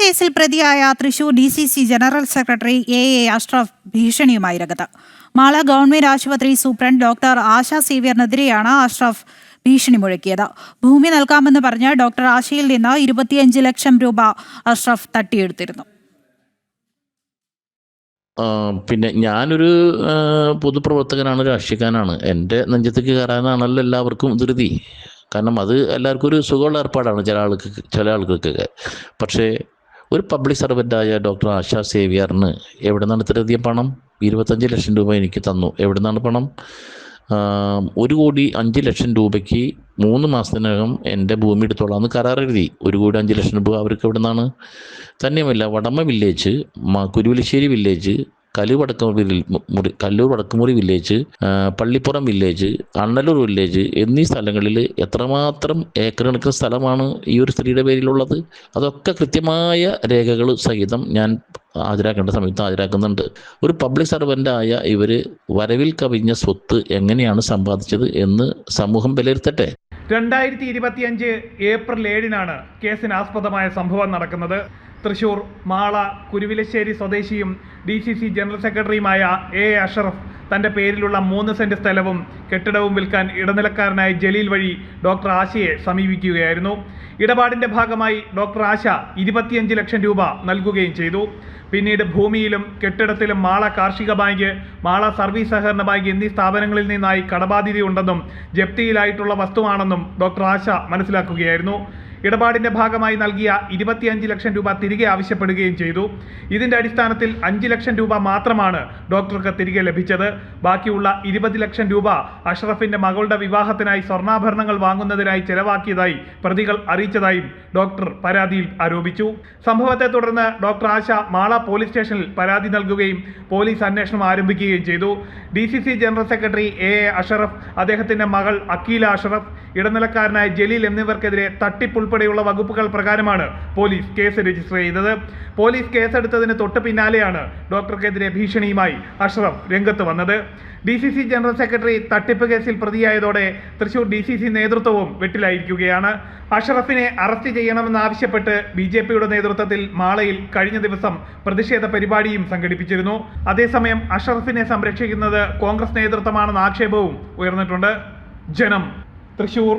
കേസിൽ പ്രതിയായ Thrissur DCC general secretary A Ashraf ഭീഷണിയുമായി രംഗത്ത്. മാള ഗവൺമെന്റ് ആശുപത്രി സൂപ്രണ്ട് ഡോക്ടർ ആശ സേവ്യറിനെതിരെയാണ് അഷ്റഫ് ഭീഷണി മുഴക്കിയത്. ഭൂമി നൽകാമെന്ന് പറഞ്ഞ് ഡോക്ടർ ആശയിൽ നിന്ന് 25 ലക്ഷം രൂപ അഷ്റഫ് തട്ടിയെടുത്തിരുന്നു. പിന്നെ ഞാനൊരു പൊതുപ്രവർത്തകനാണ്, രാഷ്ട്രീയക്കാരനാണ്. എൻ്റെ നെഞ്ചത്തേക്ക് കയറാനാണല്ലോ എല്ലാവർക്കും ധൃതി. കാരണം അത് എല്ലാവർക്കും ഒരു സുഖമുള്ള ഏർപ്പാടാണ് ചില ആളുകൾക്കൊക്കെ. പക്ഷേ ഒരു പബ്ലിക് സർവൻ്റായ ഡോക്ടർ ആശ സേവ്യറിന് എവിടെ നിന്നാണ് ഇത്രയധികം പണം? 25 ലക്ഷം രൂപ എനിക്ക് തന്നു. എവിടെ നിന്നാണ് പണം? 1,05,00,000 രൂപയ്ക്ക് 3 മാസത്തിനകം എൻ്റെ ഭൂമി എടുത്തോളാമെന്ന് കരാറെഴുതി. 1,05,00,000 രൂപ അവർക്ക് എവിടെ നിന്നാണ്? തന്നെയുമല്ല, Vadama village, Kuruvalassery village, Kallur Vadakkumuri village, Pallippuram village, Annalur village എന്നീ സ്ഥലങ്ങളിൽ എത്രമാത്രം ഏക്കർ കണക്കിന് സ്ഥലമാണ് ഈ ഒരു സ്ത്രീയുടെ പേരിലുള്ളത്. അതൊക്കെ കൃത്യമായ രേഖകൾ സഹിതം ഞാൻ ഹാജരാക്കേണ്ട സമയത്ത് ഹാജരാക്കുന്നുണ്ട്. ഒരു പബ്ലിക് സർവൻ്റായ ഇവർ വരവിൽ കവിഞ്ഞ സ്വത്ത് എങ്ങനെയാണ് സമ്പാദിച്ചത് എന്ന് സമൂഹം വിലയിരുത്തട്ടെ. 2025 ഏപ്രിൽ 7-നാണ് കേസിനാസ്പദമായ സംഭവം നടക്കുന്നത്. തൃശൂർ മാള കുരുവിലശ്ശേരി സ്വദേശിയും DCC ജനറൽ സെക്രട്ടറിയുമായ A അഷ്റഫ് തൻ്റെ പേരിലുള്ള 3 സെന്റ് സ്ഥലവും കെട്ടിടവും വിൽക്കാൻ ഇടനിലക്കാരനായ ജലീൽ വഴി ഡോക്ടർ ആശയെ സമീപിക്കുകയായിരുന്നു. ഇടപാടിൻ്റെ ഭാഗമായി ഡോക്ടർ ആശ 25 ലക്ഷം രൂപ നൽകുകയും ചെയ്തു. പിന്നീട് ഭൂമിയിലും കെട്ടിടത്തിലും മാള കാർഷിക ബാങ്ക്, മാള സർവീസ് സഹകരണ ബാങ്ക് എന്നീ സ്ഥാപനങ്ങളിൽ നിന്നായി കടബാധ്യതയുണ്ടെന്നും ജപ്തിയിലായിട്ടുള്ള വസ്തുവാണെന്നും ഡോക്ടർ ആശ മനസ്സിലാക്കുകയായിരുന്നു. ഇടപാടിൻ്റെ ഭാഗമായി നൽകിയ 25 ലക്ഷം രൂപ തിരികെ ആവശ്യപ്പെടുകയും ചെയ്തു. ഇതിൻ്റെ അടിസ്ഥാനത്തിൽ 5 ലക്ഷം രൂപ മാത്രമാണ് ഡോക്ടർക്ക് തിരികെ ലഭിച്ചത്. ബാക്കിയുള്ള 20 ലക്ഷം രൂപ അഷ്റഫിൻ്റെ മകളുടെ വിവാഹത്തിനായി സ്വർണ്ണാഭരണങ്ങൾ വാങ്ങുന്നതിനായി ചെലവാക്കിയതായി പ്രതികൾ അറിയിച്ചതായും ഡോക്ടർ പരാതിയിൽ ആരോപിച്ചു. സംഭവത്തെ തുടർന്ന് ഡോക്ടർ ആശ മാള പോലീസ് സ്റ്റേഷനിൽ പരാതി നൽകുകയും പോലീസ് അന്വേഷണം ആരംഭിക്കുകയും ചെയ്തു. DCC general secretary A Ashraf, അദ്ദേഹത്തിൻ്റെ മകൾ അക്കീല അഷ്റഫ്, ഇടനിലക്കാരനായ ജലീൽ എന്നിവർക്കെതിരെ തട്ടിപ്പുൾപ്പെടെയുള്ള വകുപ്പുകൾ പ്രകാരമാണ് പോലീസ് കേസ് രജിസ്റ്റർ ചെയ്തത്. പോലീസ് കേസെടുത്തതിന് തൊട്ട് പിന്നാലെയാണ് ഡോക്ടർക്കെതിരെ ഭീഷണിയുമായി അഷ്റഫ് രംഗത്ത് വന്നത്. DCC ജനറൽ സെക്രട്ടറി തട്ടിപ്പ് കേസിൽ പ്രതിയായതോടെ തൃശൂർ DCC നേതൃത്വവും വെട്ടിലായിരിക്കുകയാണ്. അഷ്റഫിനെ അറസ്റ്റ് ചെയ്യണമെന്നാവശ്യപ്പെട്ട് BJPയുടെ നേതൃത്വത്തിൽ മാളയിൽ കഴിഞ്ഞ ദിവസം പ്രതിഷേധ പരിപാടിയും സംഘടിപ്പിച്ചിരുന്നു. അതേസമയം അഷ്റഫിനെ സംരക്ഷിക്കുന്നത് കോൺഗ്രസ് നേതൃത്വമാണെന്ന ആക്ഷേപവും ഉയർന്നിട്ടുണ്ട്. ജനം, തൃശൂർ.